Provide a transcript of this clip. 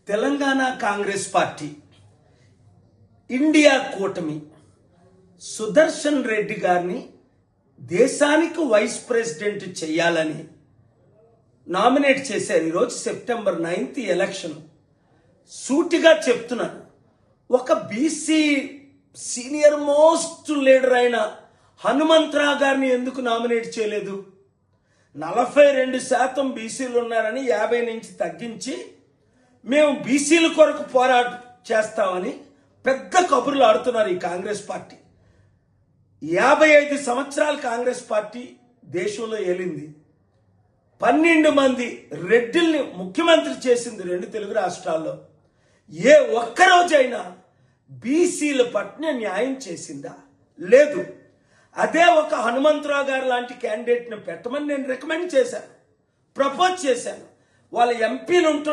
Telangana Congress party India కూటమి సుదర్శన్ రెడ్డి గారిని దేశానికి వైస్ ప్రెసిడెంట్ చేయాలని నామినేట్ చేశారు. ఈరోజు సెప్టెంబర్ 9 ఎలక్షన్. సూటిగా చెప్తున్నాను, ఒక బీసీ సీనియర్ మోస్ట్ లీడర్ అయిన హనుమంతరావు గారిని ఎందుకు నామినేట్ చేయలేదు? 42% బీసీలు ఉన్నారని 50 నుంచి తగ్గించి మేము బీసీల కొరకు పోరాటం చేస్తామని పెద్ద కబుర్లు ఆడుతున్నారు ఈ కాంగ్రెస్ పార్టీ. 55 సంవత్సరాలు కాంగ్రెస్ పార్టీ దేశంలో ఏలింది. 12 మంది రెడ్డిల్ని ముఖ్యమంత్రి చేసింది 2 తెలుగు రాష్ట్రాల్లో. ఏ ఒక్కరోజైనా బీసీల పట్ల న్యాయం చేసిందా? లేదు. అదే ఒక హనుమంతరావు గారు లాంటి క్యాండిడేట్ని పెట్టమని నేను రికమెండ్ చేశాను, ప్రపోజ్ చేశాను. వాళ్ళ ఎంపీలు